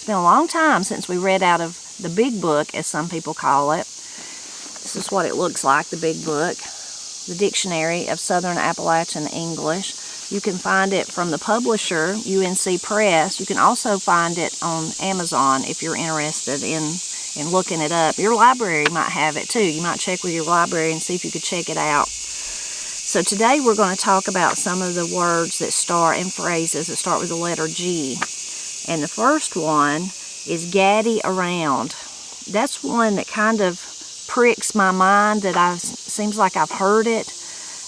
It's been a long time since we read out of the big book, as some people call it. This is what it looks like, the big book, the Dictionary of Southern Appalachian English. You can find it from the publisher, UNC Press. You can also find it on Amazon if you're interested in looking it up. Your library might have it too. You might check with your library and see if you could check it out. So today we're going to talk about some of the words that start and phrases that start with the letter G. And the first one is Gaddy Around. That's one that kind of pricks my mind, that seems like I've heard it,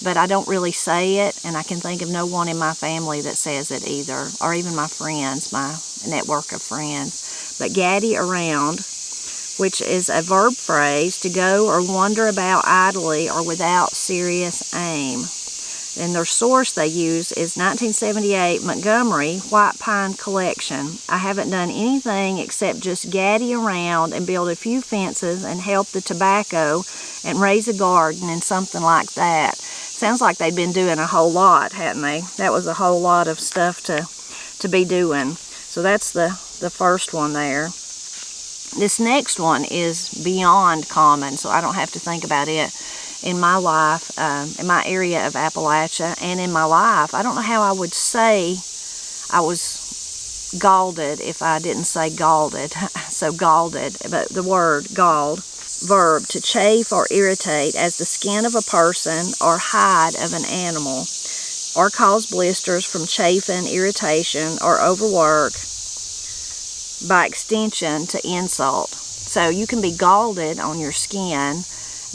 but I don't really say it, and I can think of no one in my family that says it either, or even my friends, my network of friends. But Gaddy Around, which is a verb phrase, to go or wander about idly or without serious aim. And their source they use is 1978 Montgomery White Pine Collection. I haven't done anything except just gaddy around and build a few fences and help the tobacco and raise a garden and something like that. Sounds like they've been doing a whole lot, hadn't they? That was a whole lot of stuff to be doing. So that's the first one there. This next one is beyond common, so I don't have to think about it. In my life, in my area of Appalachia, and in my life, I don't know how I would say I was galded if I didn't say galded. So galded, but the word gald, verb, to chafe or irritate as the skin of a person or hide of an animal, or cause blisters from chafing, irritation, or overwork, by extension to insult. So you can be galded on your skin.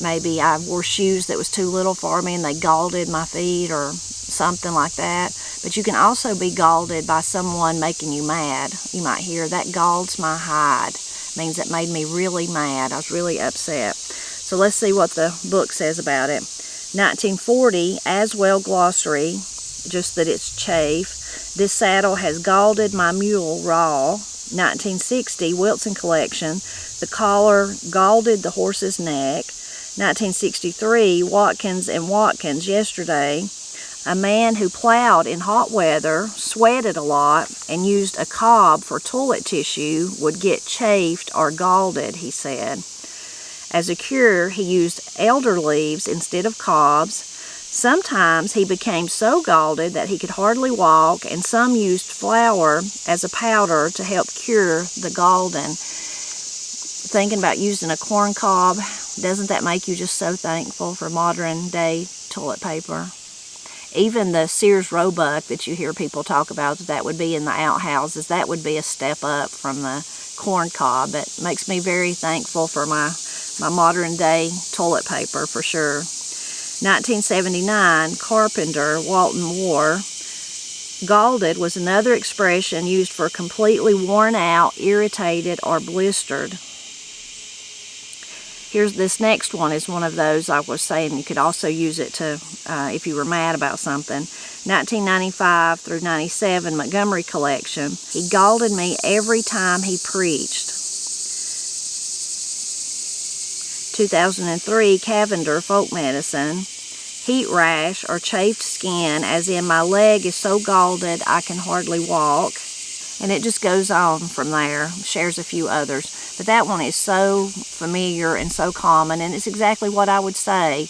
Maybe I wore shoes that was too little for me and they galded my feet or something like that. But you can also be galded by someone making you mad. You might hear, that galds my hide. Means it made me really mad. I was really upset. So let's see what the book says about it. 1940, Aswell Glossary, just that it's chafe. This saddle has galded my mule raw. 1960, Wilson Collection, the collar galded the horse's neck. 1963, Watkins and Watkins, yesterday, a man who plowed in hot weather, sweated a lot, and used a cob for toilet tissue would get chafed or galded, he said. As a cure, he used elder leaves instead of cobs. Sometimes he became so galded that he could hardly walk, and some used flour as a powder to help cure the galding. Thinking about using a corn cob, doesn't that make you just so thankful for modern day toilet paper? Even the Sears Roebuck that you hear people talk about, that would be in the outhouses, that would be a step up from the corn cob. It makes me very thankful for my modern day toilet paper for sure. 1979, Carpenter, Walton Moore. Galded was another expression used for completely worn out, irritated, or blistered. Here's this next one is one of those I was saying you could also use it to if you were mad about something. 1995 through 97 Montgomery Collection. He galded me every time he preached. 2003 Cavender Folk Medicine. Heat rash or chafed skin, as in my leg is so galded I can hardly walk. And it just goes on from there, shares a few others. But that one is so familiar and so common, and it's exactly what I would say.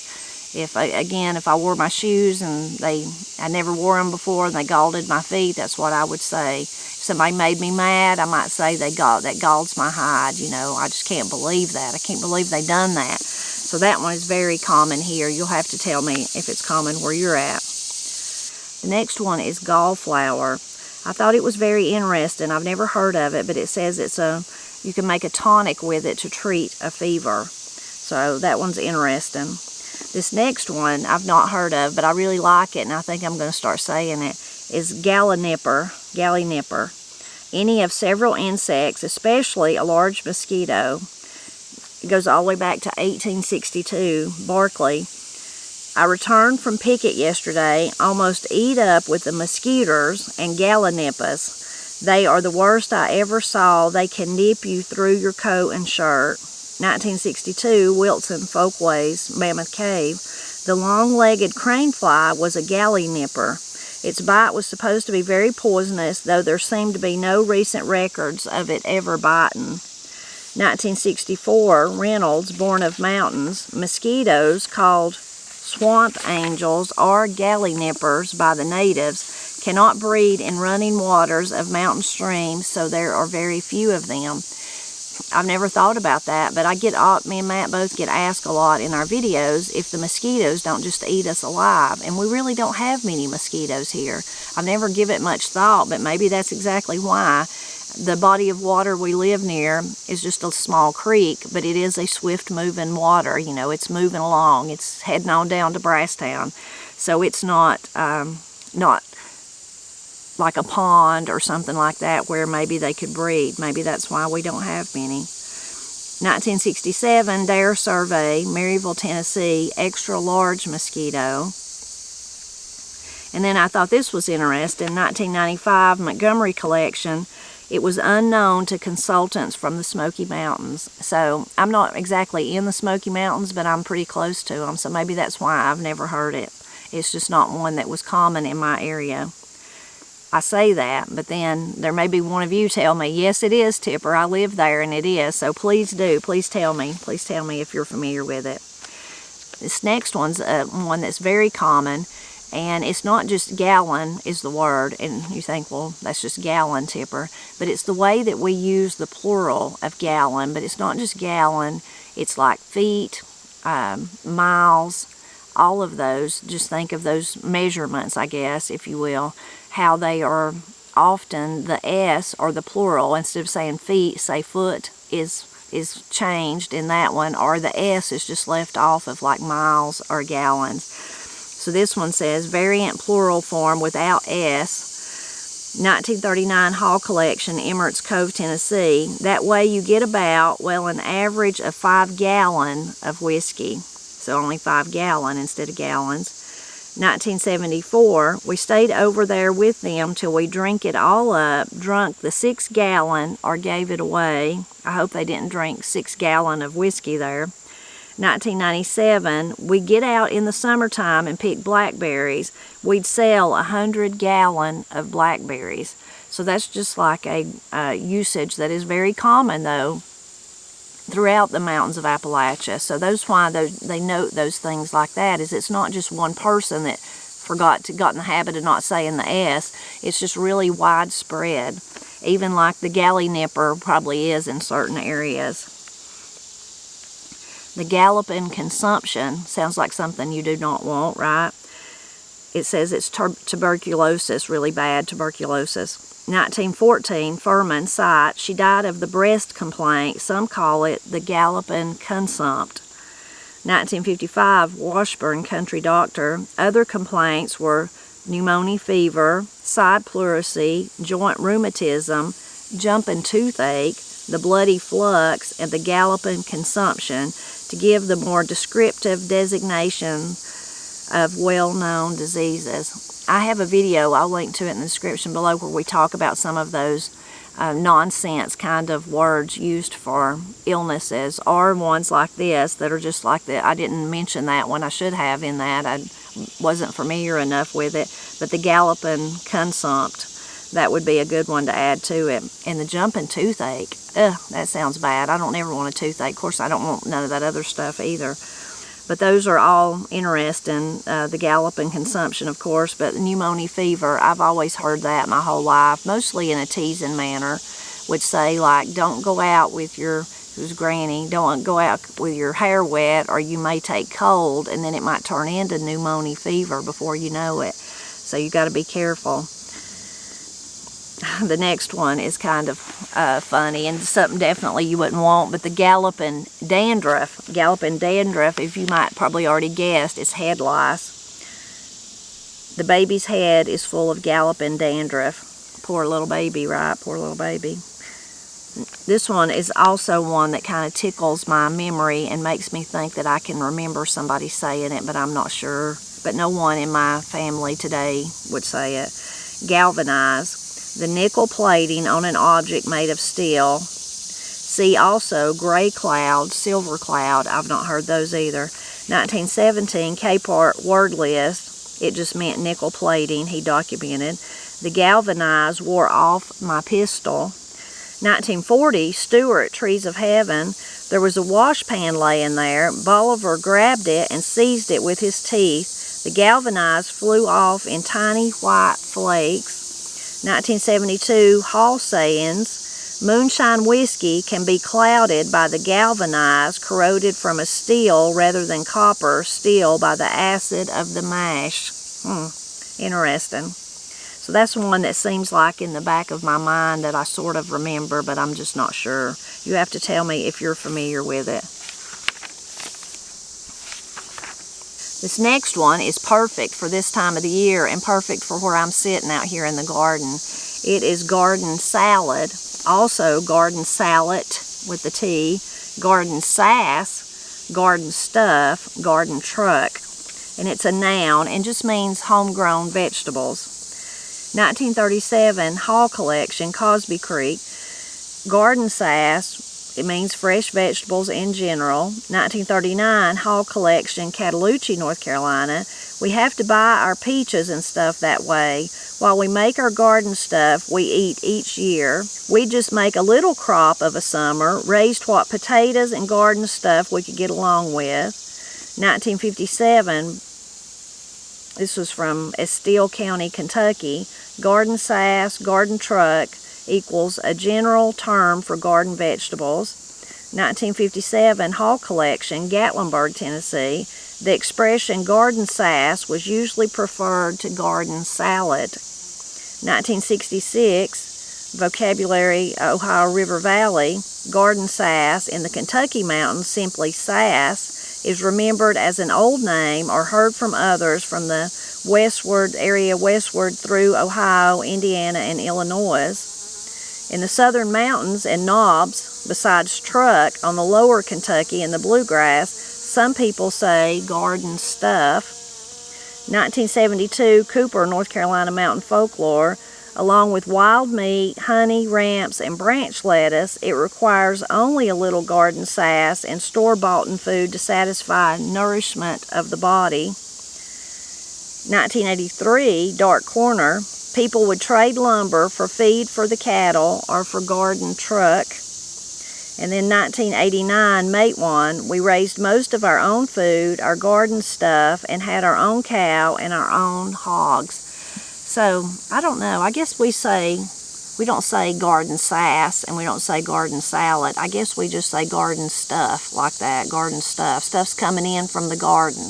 If I wore my shoes and I never wore them before and they galded my feet, that's what I would say. If somebody made me mad, I might say that galds my hide. You know, I just can't believe that. I can't believe they done that. So that one is very common here. You'll have to tell me if it's common where you're at. The next one is gallflower. I thought it was very interesting. I've never heard of it, but it says you can make a tonic with it to treat a fever. So that one's interesting. This next one I've not heard of, but I really like it, and I think I'm going to start saying it, is gallynipper. Any of several insects, especially a large mosquito. It goes all the way back to 1862, Barclay. I returned from picket yesterday, almost eat up with the mosquitoes and gallinippus. They are the worst I ever saw. They can nip you through your coat and shirt. 1962, Wilson Folkways, Mammoth Cave. The long-legged crane fly was a galley nipper. Its bite was supposed to be very poisonous, though there seemed to be no recent records of it ever biting. 1964, Reynolds, born of mountains, mosquitoes called swamp angels or gallynippers by the natives cannot breed in running waters of mountain streams, so there are very few of them. I've never thought about that, but me and Matt both get asked a lot in our videos if the mosquitoes don't just eat us alive, and we really don't have many mosquitoes here. I've never given it much thought, but maybe that's exactly why. The body of water we live near is just a small creek, but it is a swift-moving water. You know, it's moving along. It's heading on down to Brasstown, so it's not like a pond or something like that where maybe they could breed. Maybe that's why we don't have many. 1967, Dare Survey, Maryville, Tennessee, extra large mosquito. And then I thought this was interesting. 1995, Montgomery collection. It was unknown to consultants from the Smoky Mountains. So I'm not exactly in the Smoky Mountains, but I'm pretty close to them. So maybe that's why I've never heard it. It's just not one that was common in my area. I say that, but then there may be one of you tell me, yes, it is, Tipper. I live there, and it is. So please do. Please tell me. Please tell me if you're familiar with it. This next one's one that's very common, and it's not just gallon is the word. And you think, well, that's just gallon, Tipper. But it's the way that we use the plural of gallon. But it's not just gallon. It's like feet, miles, all of those. Just think of those measurements, I guess, if you will. How they are often the S or the plural. Instead of saying feet, say foot is changed in that one, or the S is just left off of like miles or gallons. So this one says variant plural form without S. 1939 Hall Collection, Emirates Cove, Tennessee. That way you get about, well, an average of 5 gallon of whiskey. So only 5 gallon instead of gallons. 1974, we stayed over there with them till we drink it all up, drunk the 6 gallon or gave it away. I hope they didn't drink 6 gallon of whiskey there. 1997, we get out in the summertime and pick blackberries. We'd sell 100 gallon of blackberries. So that's just like a usage that is very common though throughout the mountains of Appalachia. So that's why they note those things like that, is it's not just one person that got in the habit of not saying the S. It's just really widespread. Even like the gallynipper probably is in certain areas. The galloping consumption sounds like something you do not want, right? It says it's tuberculosis, really bad tuberculosis. 1914, Furman, site. She died of the breast complaint. Some call it the galloping consumpt. 1955, Washburn, country doctor. Other complaints were pneumonia fever, side pleurisy, joint rheumatism, jumping toothache, the bloody flux, and the galloping consumption, to give the more descriptive designation of well-known diseases. I have a video, I'll link to it in the description below, where we talk about some of those nonsense kind of words used for illnesses, or ones like this that are just like that. I didn't mention that one. I should have in that. I wasn't familiar enough with it. But the galloping consumpt, that would be a good one to add to it. And the jumping toothache, that sounds bad. I don't ever want a toothache. Of course, I don't want none of that other stuff either. But those are all interesting. The galloping consumption, of course, but pneumonia fever, I've always heard that my whole life, mostly in a teasing manner. Would say, like, don't go out with who's granny, don't go out with your hair wet, or you may take cold, and then it might turn into pneumonia fever before you know it. So you got to be careful. The next one is kind of funny and something definitely you wouldn't want, but the galloping dandruff. Galloping dandruff, if you might probably already guessed, is head lice. The baby's head is full of galloping dandruff. Poor little baby, right? Poor little baby. This one is also one that kind of tickles my memory and makes me think that I can remember somebody saying it, but I'm not sure. But no one in my family today would say it. Galvanize. The nickel plating on an object made of steel. See also gray cloud, silver cloud. I've not heard those either. 1917 Capehart word list. it just meant nickel plating, he documented. The galvanized wore off my pistol. 1940, Stewart, Trees of Heaven. There was a washpan laying there. Bolivar grabbed it and seized it with his teeth. The galvanized flew off in tiny white flakes. 1972, Hall sayings. Moonshine whiskey can be clouded by the galvanized, corroded from a steel rather than copper, steel by the acid of the mash. Interesting. So that's one that seems like in the back of my mind that I sort of remember, but I'm just not sure. You have to tell me if you're familiar with it. This next one is perfect for this time of the year and perfect for where I'm sitting out here in the garden. It is garden salad, also garden salad with the T, garden sass, garden stuff, garden truck. And it's a noun and just means homegrown vegetables. 1937, Hall collection, Cosby Creek. Garden sass, it means fresh vegetables in general. 1939, Hall collection, Cataloochee, North Carolina. We have to buy our peaches and stuff that way. While we make our garden stuff we eat each year, we just make a little crop of a summer, raised what potatoes and garden stuff we could get along with. 1957, this was from Estill County, Kentucky. Garden sass, garden truck equals a general term for garden vegetables. 1957, Hall collection, Gatlinburg, Tennessee. The expression garden sass was usually preferred to garden salad. 1966, vocabulary, Ohio River Valley. Garden sass in the Kentucky mountains, simply sass, is remembered as an old name or heard from others from the area westward through Ohio, Indiana, and Illinois. In the southern mountains and knobs, besides truck, on the lower Kentucky and the bluegrass, some people say garden stuff. 1972, Cooper, North Carolina Mountain Folklore. Along with wild meat, honey, ramps, and branch lettuce, it requires only a little garden sass and store-bought food to satisfy nourishment of the body. 1983, Dark Corner. People would trade lumber for feed for the cattle or for garden truck. And then 1989, Matewan, we raised most of our own food, our garden stuff, and had our own cow and our own hogs. So, I don't know, I guess we don't say garden sass and we don't say garden salad. I guess we just say garden stuff like that, garden stuff. Stuff's coming in from the garden.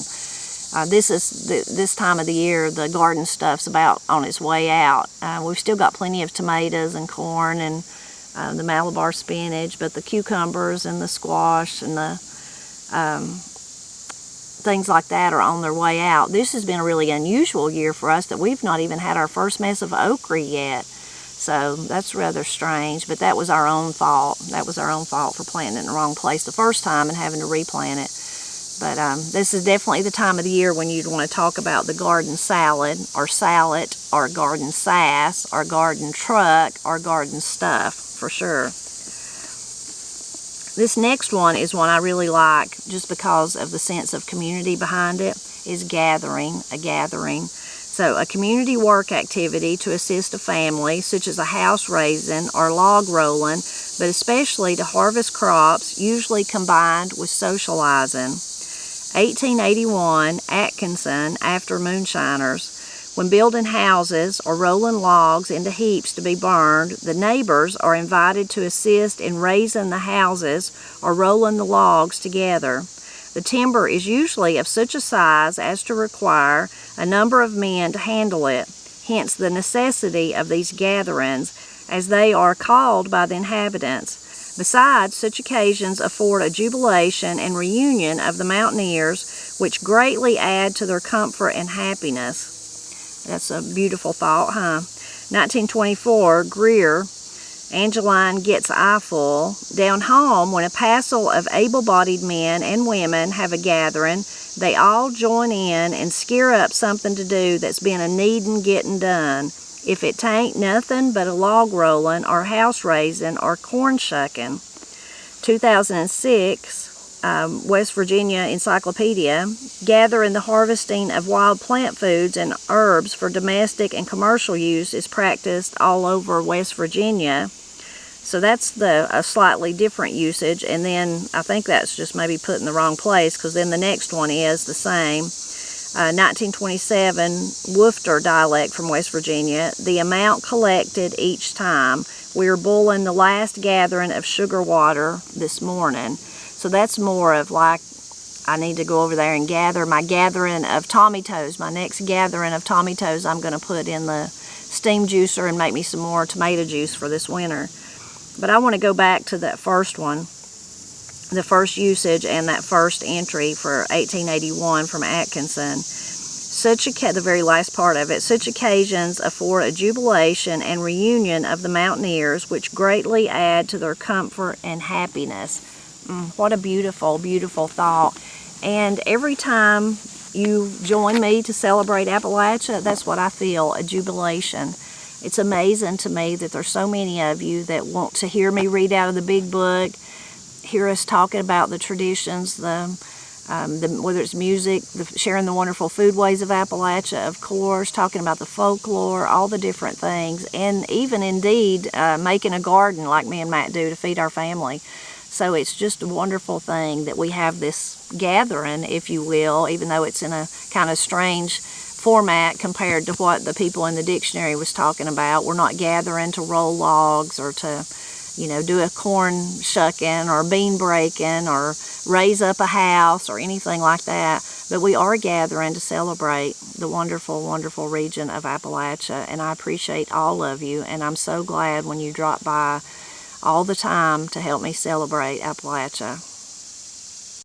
This time of the year, the garden stuff's about on its way out. We've still got plenty of tomatoes and corn and the Malabar spinach, but the cucumbers and the squash and the things like that are on their way out. This has been a really unusual year for us that we've not even had our first mess of okra yet. So that's rather strange, but that was our own fault. That was our own fault for planting it in the wrong place the first time and having to replant it. But this is definitely the time of the year when you'd want to talk about the garden salad or garden sass or garden truck or garden stuff for sure. This next one is one I really like just because of the sense of community behind it, is gathering, a gathering. So a community work activity to assist a family, such as a house raising or log rolling, but especially to harvest crops, usually combined with socializing. 1881, Atkinson, after moonshiners. When building houses or rolling logs into heaps to be burned, the neighbors are invited to assist in raising the houses or rolling the logs together. The timber is usually of such a size as to require a number of men to handle it, hence the necessity of these gatherings, as they are called by the inhabitants. Besides, such occasions afford a jubilation and reunion of the mountaineers, which greatly add to their comfort and happiness. That's a beautiful thought, huh? 1924, Greer, Angeline Gets Eyeful. Down home, when a passel of able-bodied men and women have a gathering, they all join in and scare up something to do that's been a needin' getting done. If it tain't nothing but a log rolling or house raising or corn shucking. 2006, West Virginia Encyclopedia, gathering the harvesting of wild plant foods and herbs for domestic and commercial use is practiced all over West Virginia. So that's a slightly different usage, and then I think that's just maybe put in the wrong place, because then the next one is the same. 1927, Woofter dialect from West Virginia, the amount collected each time. We're boiling the last gathering of sugar water this morning. So that's more of like, I need to go over there and gather my gathering of Tommy Toes. My next gathering of Tommy Toes I'm going to put in the steam juicer and make me some more tomato juice for this winter. But I want to go back to that first one, the first usage and that first entry for 1881 from Atkinson. The very last part of it, such occasions afford a jubilation and reunion of the mountaineers, which greatly add to their comfort and happiness. What a beautiful, beautiful thought. And every time you join me to celebrate Appalachia, that's what I feel, a jubilation. It's amazing to me that there's so many of you that want to hear me read out of the big book, hear us talking about the traditions, whether it's music, sharing the wonderful foodways of Appalachia, of course, talking about the folklore, all the different things, and even indeed making a garden like me and Matt do to feed our family. So it's just a wonderful thing that we have this gathering, if you will, even though it's in a kind of strange format compared to what the people in the dictionary was talking about. We're not gathering to roll logs or to, do a corn shucking or bean breaking or raise up a house or anything like that. But we are gathering to celebrate the wonderful, wonderful region of Appalachia. And I appreciate all of you. And I'm so glad when you drop by all the time to help me celebrate Appalachia.